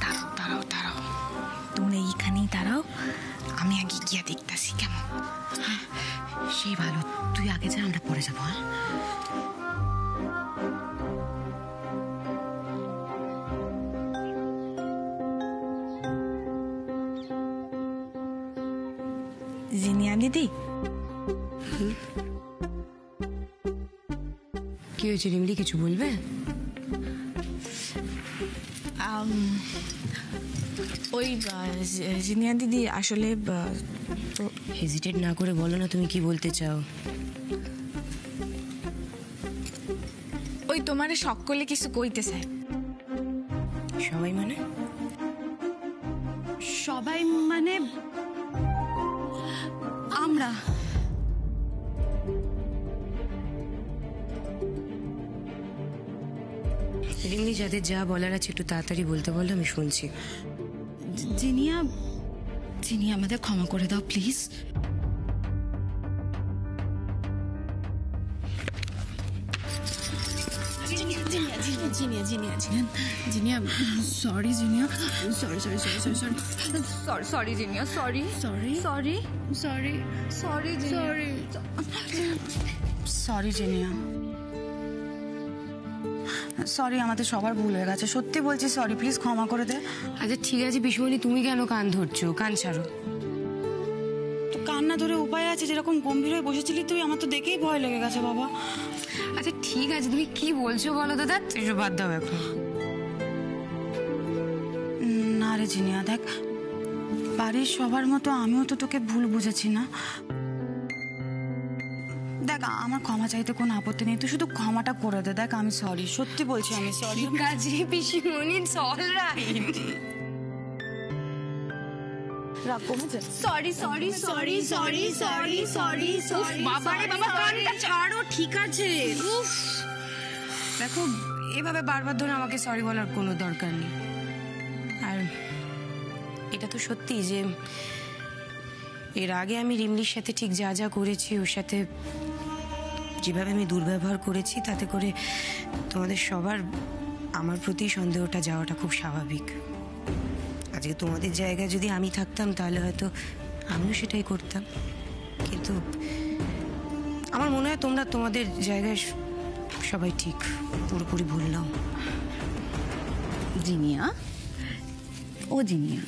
দাঁড়াও দাঁড়াও দাঁড়াও, তোমরা এইখানেই দাঁড়াও, আমি আগে গিয়া দেখতেছি কেমন। হ্যাঁ সেই ভালো, তুই আগে যা, আমরা পরে যাবো। হ্যাঁ জিনিয়া দিদি। কি হয়েছে রিমলি, কিছু বলবে? ওই জিনিয়া দিদি আসলে হেজিটেট না করে বলো না তুমি কি বলতে চাও। ওই তোমারে সকলে কিছু কইতে চায়। সবাই মানে? সবাই মানে আমরা। রিমলি, যাদের যা বলার আছে একটু তাড়াতাড়ি বলতে বলো, আমি শুনছি। জিনিয়া, জিনিয়া আমাদের ক্ষমা করে দাও please. Jinia sorry, Jinia sorry sorry sorry sorry sorry sorry sorry Jinia sorry sorry sorry sorry sorry sorry sorry Jinia sorry, আমাদের সবার ভুল হয়ে গেছে, সত্যি বলছি সরি, প্লিজ ক্ষমা করে দে। আচ্ছা ঠিক আছে পিসমণি, তুমি কেন কান ধরছো? কান ছাড়ো। তো কান্না ধরে উপায় আছে? যেরকম গম্ভীর হয়ে বসেছিলি তুই, আমার তো দেখেই ভয় লেগে গেছে বাবা। আচ্ছা ঠিক আছে, তুমি কি বলছো বলো দাদা, এসব বাদ দাও এখন। না রে জিনিয়া, দেখ বাড়ির সবার মতো আমিও তো তোকে ভুল বুঝেছি না। দেখ আমার ক্ষমা চাইতে কোনো আপত্তি নেই, তুই শুধু ক্ষমাটা করে দে। দেখ আমি সরি, সত্যি বলছি আমি সরি। ঠিক আছে পিসমণি, it's alright. Sorry sorry sorry sorry sorry sorry sorry বাবারে বাবা, কানটা ছাড়ো। ঠিক আছে, দেখো এভাবে বারবার ধরে আমাকে সরি বলার কোনো দরকার নেই। আর এটা তো সত্যি যে এর আগে আমি রিমলির সাথে ঠিক যা যা করেছি, ওর সাথে যেভাবে আমি দুর্ব্যবহার করেছি, তাতে করে তোমাদের সবার আমার প্রতি সন্দেহটা যাওয়াটা খুব স্বাভাবিক। আজকে তোমাদের জায়গায় যদি আমি থাকতাম তাহলে হয়তো আমিও সেটাই করতাম, কিন্তু আমার মনে হয় তোমরা তোমাদের জায়গায় সবাই ঠিক, পুরোপুরি ভুল নাও। জিনিয়া, ও জিনিয়া,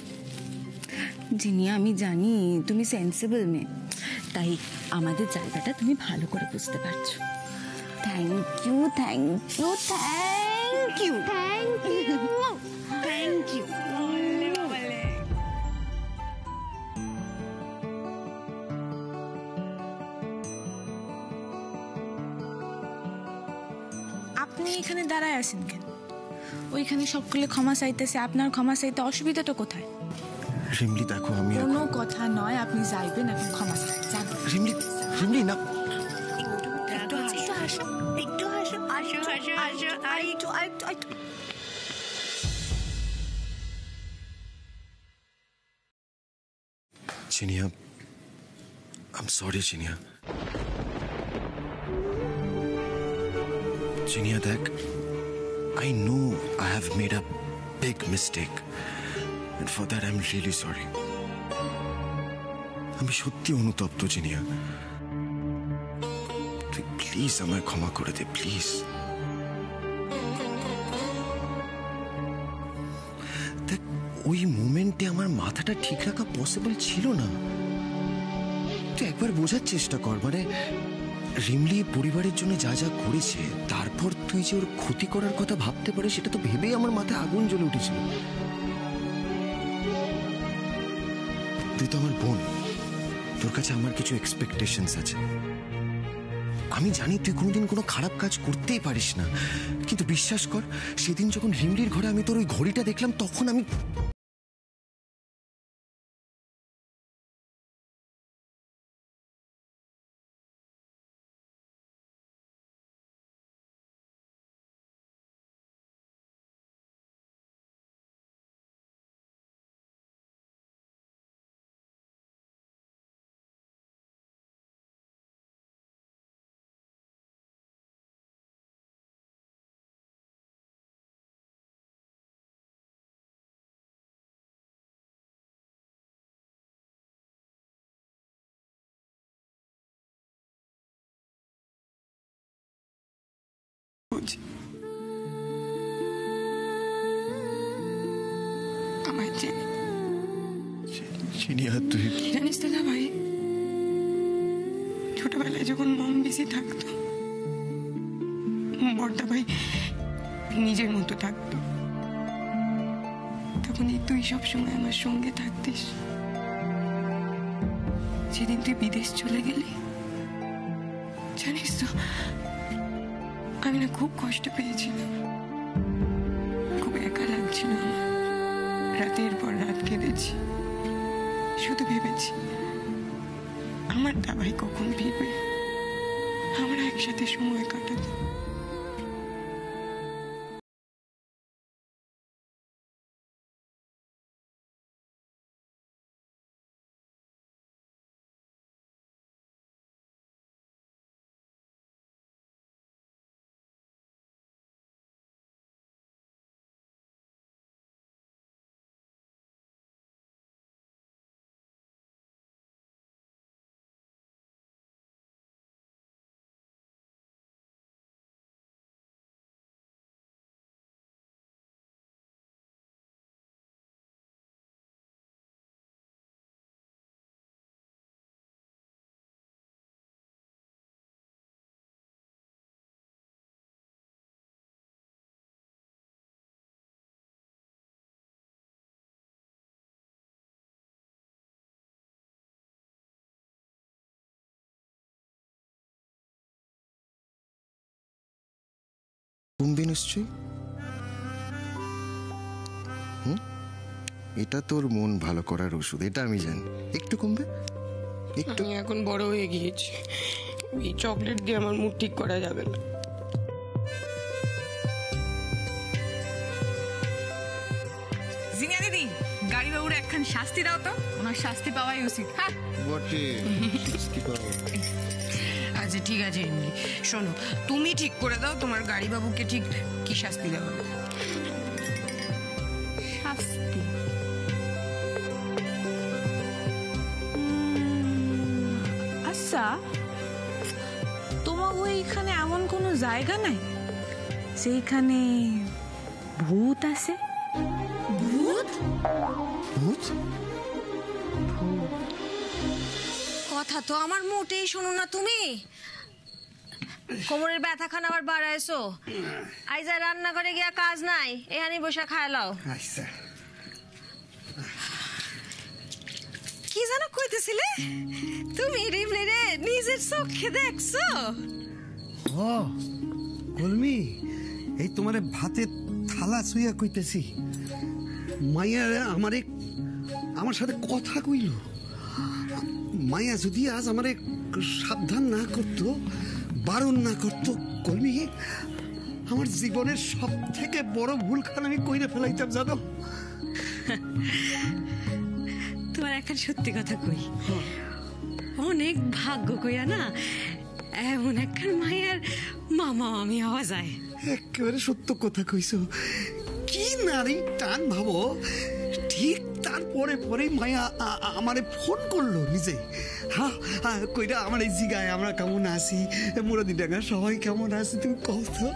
জিনিয়া আমি জানি তুমি সেন্সিবল মেয়ে, তাই আমাদের জায়গাটা তুমি ভালো করে বুঝতে পারছো। Thank you thank you thank you thank you thank you. আপনি এখানে দাঁড়ায় আছেন কেন? ওইখানে সকলে ক্ষমা চাইতেছে, আপনার ক্ষমা চাইতে অসুবিধাটা কোথায়? রিমলি দেখো, আমি কোনো কথা নয়, আপনি যাইবেন, আপনি ক্ষমা চান। রিমলি, রিমলি না, একটু হাসো, একটু হাসো, হাসো হাসো হাসো, আরেকটু আরেকটু আরেকটু। Jinia, I'm sorry Jinia. জিনিয়া দেখ, I know I have made a big mistake and for that I'm really sorry. আমি সত্যি অনুতপ্ত জিনিয়া, তুই প্লিজ আমায় ক্ষমা করে দে প্লিজ। দেখ ওই মোমেন্টে আমার মাথাটা ঠিক রাখা পসিবল ছিল না। তুই একবার বোঝার চেষ্টা কর, মানে রিমলি পরিবারের জন্য যা যা করেছে, তারপর তুই যে ওর ক্ষতি করার কথা ভাবতে পারে, সেটা তো ভেবেই আমার মাথায় আগুন জ্বলে উঠেছিল। তুই তো আমার বোন, তোর কাছে আমার কিছু এক্সপেকটেশনস আছে। আমি জানি তুই কোনোদিন কোনো খারাপ কাজ করতেই পারিস না, কিন্তু বিশ্বাস কর, সেদিন যখন রিমলির ঘরে আমি তোর ওই ঘড়িটা দেখলাম, তখন আমি জিনিয়া তুই জানিস দাদা ভাই, ছোটবেলায় যখন মম বেশি থাকতো, বড়দা ভাই নিজের মতো থাকতো, তখন তুই সবসময় আমার সঙ্গে থাকতিস। যেদিন তুই বিদেশ চলে গেলি, জানিস তো আমি না খুব কষ্ট পেয়েছিলাম, খুব একা লাগছিল আমার। রাতের পর রাত কেঁদেছি, শুধু ভেবেছি আমার দাবাই কখন ফিরবে, আমরা একসাথে সময় কাটাবো। কমবে নিশ্চয়ই। এটা তোর মন ভালো করার ওষুধ, এটা আমি জানি। একটু কমবে, একটু। আমি এখন বড় হয়ে গিয়েছি, এই চকলেট দিয়ে আমার মুড ঠিক করা যাবে না। জিনিয়া দিদি, গাড়ি বাবুর একখান শাস্তি দাও তো, ওনার শাস্তি পাওয়াই উচিত। হ্যাঁ বটে, শাস্তি পাবো। আচ্ছা ঠিক আছে এমনি, শোনো তুমি ঠিক করে দাও তোমার গাড়ি বাবুকে ঠিক কি শাস্তি দেওয়া। শাস্তি? আচ্ছা, তোমার ওইখানে এমন কোনো জায়গা নাই সেইখানে ভূত আছে? ভূত? ভূত? কথা তো আমার মোটেই শোনো না তুমি। কোমরের ব্যথা খান আবার বাড়াইছো। আইজা রান্না করে গিয়া কাজ নাই, এখানে বসে খায় লাও। কি যেন কইতেছিলে তুমি? রিমলি রে নিজের চোখে দেখছো? ও কলমি, এই তোমারে ভাতে থালা ছুঁয়া কইতেছি। মাইয়া আমার সাথে কথা কইল। মাইয়া যদি আজ আমারে সাবধান না করতো, বারণ না করতো, কলমি আমার জীবনের সব থেকে বড় ভুলখান আমি কইরে ফেলাইতাম জানো। তোমার একটা সত্যি কথা কই, অনেক ভাগ্য কইয়া না এমন একখান মায়ের মামা আমি হওয়া যায়। একেবারে সত্য কথা কইছো। কি নারী টান ভাবো। ঠিক তারপরে পরেই মায়া আমারে ফোন করলো নিজে। হ্যাঁ কইরা আমার এই জিগায় আমরা কেমন আছি, মুরাদি ডাঙ্গা সবাই কেমন আছে, তুমি কও তো।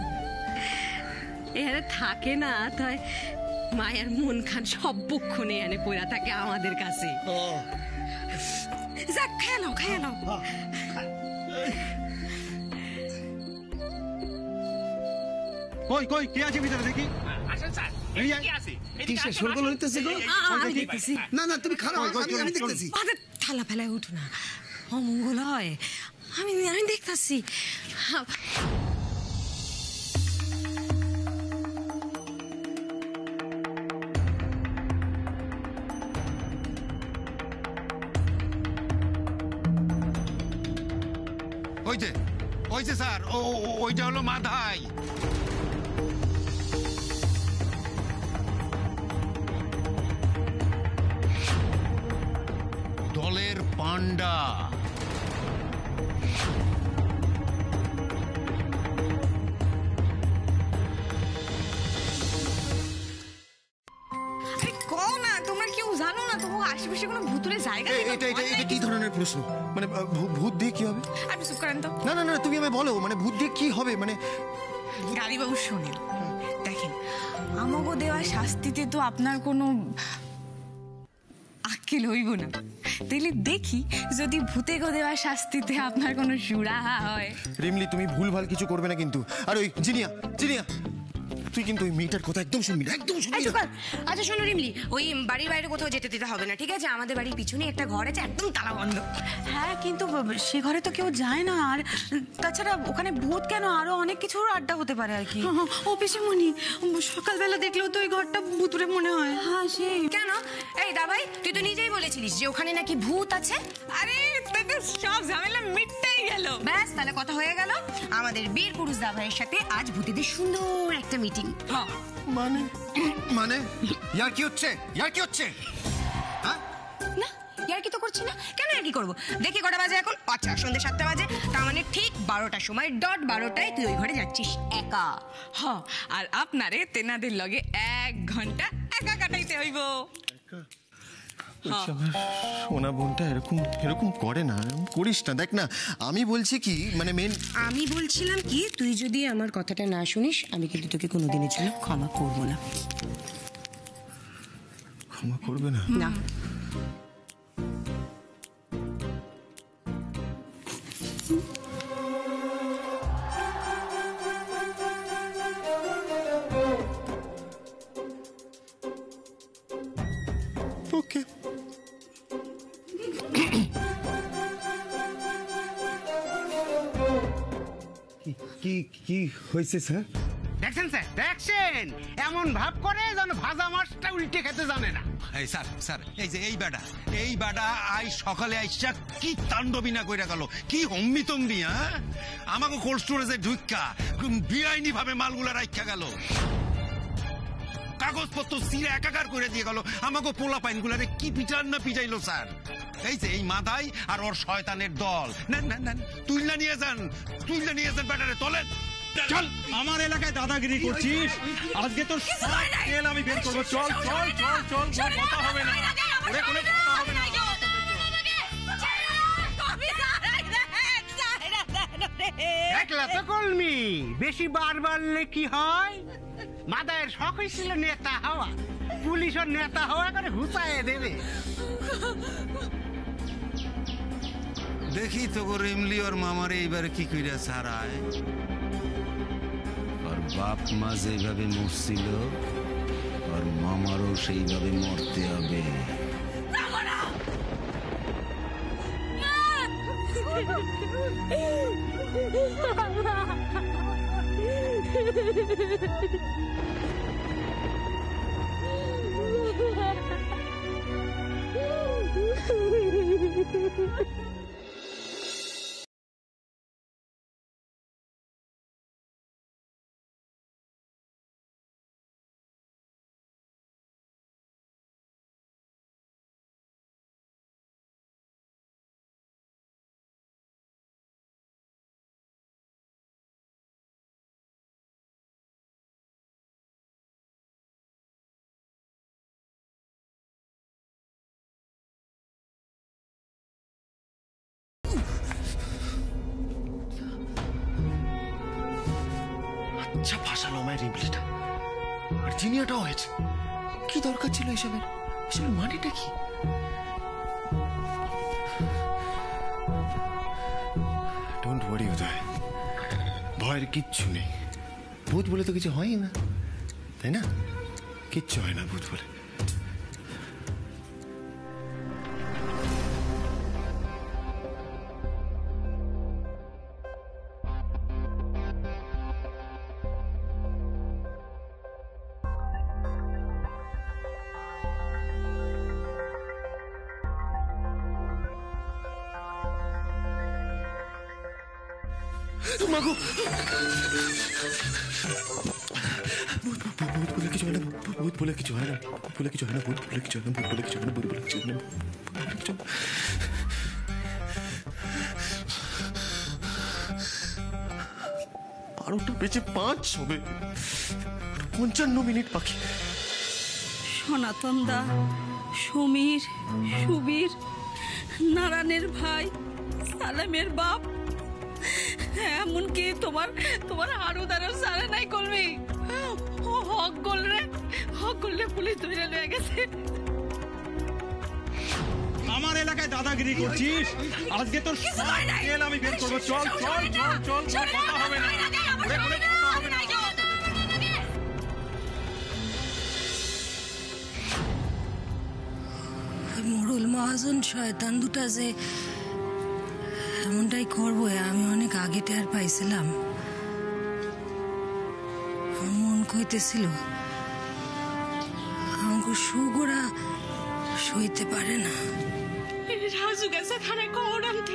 এখানে থাকে না তাই মায়ের মন খান সব পক্ষণে এনে পড়া থাকে আমাদের কাছে। যাক খেলো খেলো। কই কই কে আছে ভিতরে দেখি? না না তুমি খারাপ, আমি দেখতেছি। থালা ফেলায় উঠো না, অমঙ্গল হয়। আমি দেখতেছি। ওইছে স্যার, ওইটা হলো মাথায়। দলের পান্ডা। আশেপাশে কোনো ভূতুরে জায়গা নেই? এটা কি ধরনের প্রশ্ন? মানে ভূত দিয়ে কি হবে? আপনি চুপ করেন তো। না না না, তুমি আমায় বলো, মানে ভূত দিয়ে কি হবে? মানে গাড়িবাবু শোনেন, দেখেন আমাগো দেওয়া শাস্তিতে তো আপনার কোনো মুশকিল হইব না। তাইলে দেখি যদি ভূতে দেওয়া শাস্তিতে আপনার কোনো সুরাহা হয়। রিমলি তুমি ভুলভাল কিছু করবে না কিন্তু। আর ওই জিনিয়া, জিনিয়া তুই কিন্তু ওই মেয়েটার কথা একদম শুনবি না, একদম শুনবি না। আচ্ছা শোনো রিমলি, ওই বাড়ির বাইরে কোথাও যেতে দিতে হবে না, ঠিক আছে? আমাদের বাড়ির পিছনে একটা ঘর আছে, একদম তালা বন্ধ। হ্যাঁ, কিন্তু সে ঘরে তো কেউ যায় না। আর তাছাড়া ওখানে ভূত কেন, আরো অনেক কিছুর আড্ডা হতে পারে আর কি। ও পিসিমণি, সকালবেলা দেখলেও তো ওই ঘরটা ভূতুরে মনে হয়। হ্যাঁ সেই। কেন? এই দাবাই, তুই তো নিজেই বলেছিলিস যে ওখানে নাকি ভূত আছে। আরে সব ঝামেলা মিটতেই গেল। ব্যাস, তাহলে কথা হয়ে গেল। আমাদের বীর পুরুষ দাভাইয়ের সাথে আজ ভূতেদের সুন্দর একটা মিটিং। মানে মানে ইয়ার কি হচ্ছে, ইয়ার কি হচ্ছে? না, ইয়ার কি তো করছি না। কেন আর কি করবো? দেখি কটা বাজে এখন। আচ্ছা, সন্ধ্যে 7টা বাজে। তার মানে ঠিক 12টার সময়, ডট 12টায় তুই ওই ঘরে যাচ্ছিস একা। আর আপনারে তেনাদের লগে 1 ঘন্টা একা কাটাইতে হইব। সোনা বোনটা এরকম এরকম করে না, করিস না। দেখ না, আমি বলছি কি, মানে মেন আমি বলছিলাম কি, তুই যদি আমার কথাটা না শুনিস, আমি কিন্তু তোকে কোনোদিনের জন্য ক্ষমা করবো না। ক্ষমা করবে না? না। ওকে। কি কি হয়েছে স্যার? দেখছেন স্যার, দেখছেন এমন ভাব করে যেন ভাজা মাছটা উল্টে খেতে জানে না। এই স্যার, স্যার এই যে এই বাডা আই সকালে আইসা কি তাণ্ডবিনা কইরা গেল, কি হম্মি তম্বি। হ্যাঁ, আমাকে কোল্ড স্টোরেজে ঢুকা বেআইনি ভাবে মালগুলা রাখা গেল, কাগজপত্র সিরে একাকার করে দিয়ে গেল। আমাকে পোলা পাইনগুলারে কি পিটান না পিটাইলো স্যার। এই যে এই মাদাই আর ওর শয়তানের দল, নেন নেন নেন, তুইলা নিয়ে যান ব্যাটারে তোলেন। চল, আমার এলাকায় দাদাগিরি করছিস, আজকে তোর তেল আমি বের করবো। চল চল চল চল, কথা হবে না, ওরে কোনো কথা হবে না। দেখলা তো কলমি, বেশি বার বাড়লে কি হয়? মাদায়ের শখ হয়েছিল নেতা হওয়া, পুলিশের নেতা হওয়া করে ঘুচায় দেবে। দেখি তো রিমলি ওর মামারে এইবার কি কইরা ছাড়ায়। ওর বাপ মা যেভাবে মরছিল, ওর মামারও সেইভাবে মরতে হবে। আচ্ছা ফাঁসালো আমায় রিমলিটা, আর জিনিয়াটাও হয়েছে। কি দরকার ছিল এসবের? এসবের মানেটা কি? ডোন্ট ওয়ারি উদয়, ভয়ের কিচ্ছু নেই। ভূত বলে তো কিছু হয় না, তাই না? কিচ্ছু হয় না ভূত বলে। মাগো, ভূত বলে কিছু হয় না, ভূত বলে কিছু হয় না, ভূত বলে কিছু হয় না, ভূত বলে কিছু হয় না, ভূত বলে কিছু হয় না, ভূত বলে কিছু হয় না, আরো তো বেঁচে 5 হবে, 55 মিনিট বাকি। সনাতন দা, সমীর, সুবীর, নারায়ণের ভাই, সালামের বাপ, এমনকি তোমার আরো দ্বারা সারা নাই করবি। হক করলে পুলিশ ধরে লয়ে গেছে। এলাকায় দাদাগিরি করছিস, আজকে তোর সব তেল আমি বের করবো। চল চল চল চল, কথা হবে না, ওরে কোনো কথা হবে না। মোড়ল মহাজন শয়তান দুটা যে এমনটাই করবো আমি অনেক আগে টের পাইছিলাম। মন কইতেছিল আমাকে সুগোড়া সইতে পারে না। রাজু গেছে থানায় খবর আনতে,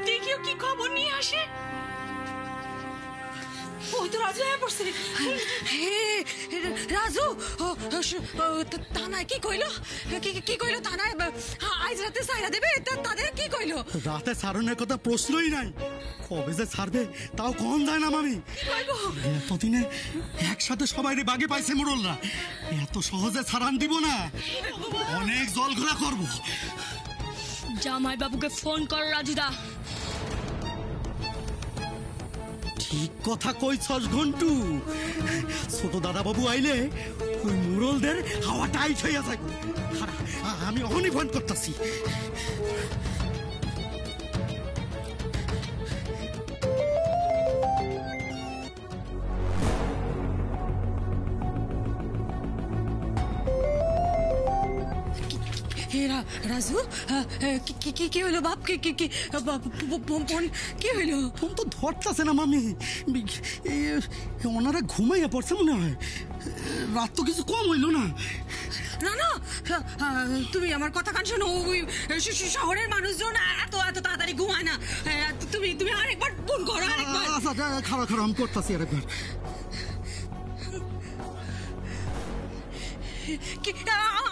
দেখিও কি খবর নিয়ে আসে। ওই তো রাজু হয়ে পড়ছে। রাজু থানায় কি কইলো? কি কইলো থানায়? আজ রাতে সাইরা দেবে, তাদের কি কইলো? রাতে সারণের কথা প্রশ্নই নাই। কবে যে ছাড়বে তাও কম যায় না মামি। এতদিনে একসাথে সবাই বাগে পাইছে মোড়লরা, এত সহজে ছাড়ান দিব না, অনেক জল ঘোলা করবো। জামাই বাবুকে ফোন কর রাজুদা। ঠিক কথা কইছস ঘন্টু। ছোট দাদা বাবু আইলে ওই মুরলদের হাওয়া টাইট হইয়া যাবে। আমি অহনি ফোন করতেছি। রাজু কি হইলো বাপ? কি হইলো? ফোন তো ধরতেছে না মামি। ওনারা ঘুমাইয়া পড়ছে মনে হয়। রাত তো কিছু কম হইল না। না না, তুমি আমার কথা কান শোনো। ওই শহরের মানুষজন এত তাড়াতাড়ি ঘুমায় না। তুমি আরেকবার ফোন করো। আচ্ছা খারাপ আমি করতেছি আরেকবার।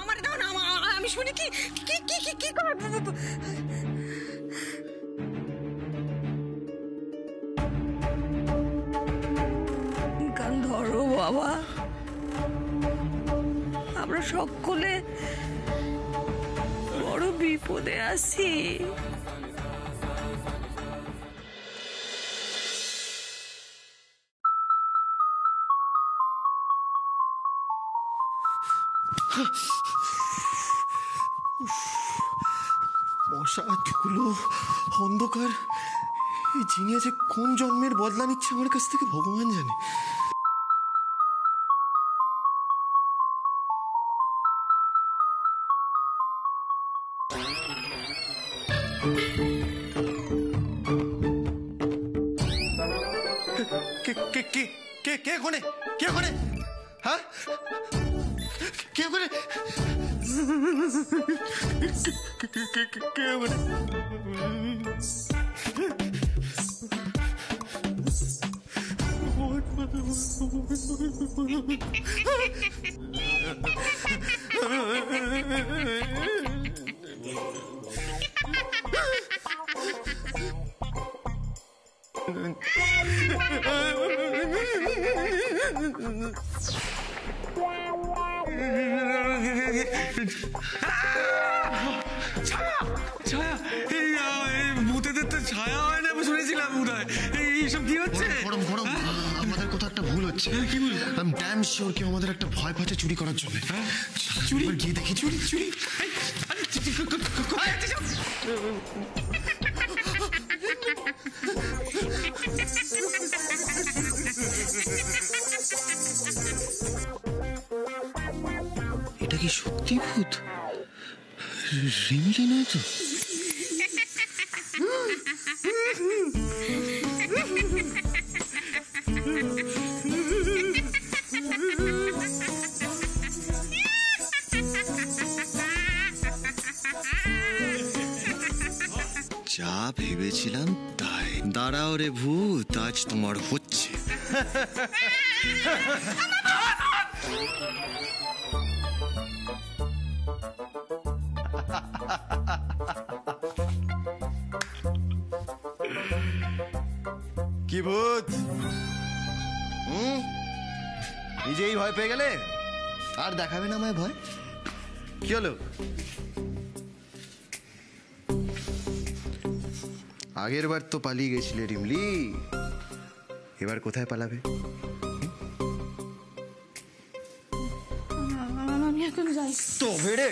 আমার দাও না, আমি শুনি কি গান ধরো বাবা, আমরা সকলে বড় বিপদে আছি। মশা, ধুলো, অন্ধকার, এই জিনিয়া যে কোন জন্মের বদলা নিচ্ছে আমার কাছ থেকে ভগবান জানে। কে কোনে? কে কোনে? হ্যাঁ, কে কোনে? ছায়া, এই ভূতেদের তো ছায়া হয় না শুনেছিলাম। এইসব কি হচ্ছে? আমাদের কোথাও একটা ভুল হচ্ছে। কি ভুল? আমি ড্যাম শিওর কেউ আমাদের একটা ভয় পাচ্ছে চুরি করার জন্য। চুরি গিয়ে দেখি। চুরি এটা কি সত্যি ভূত? রিমলি নয় তো? যা ভেবেছিলাম তাই। দাঁড়াও রে ভূত, আজ তোমার হচ্ছে। কি ভূত, নিজেই ভয় পেয়ে গেলে? আর দেখাবে না আমায় ভয়? কি হলো? আগের বার তো পালিয়ে গেছিলে রিমলি, এবার কোথায় পালাবে? আমি এখন যাই। তো বেড়ে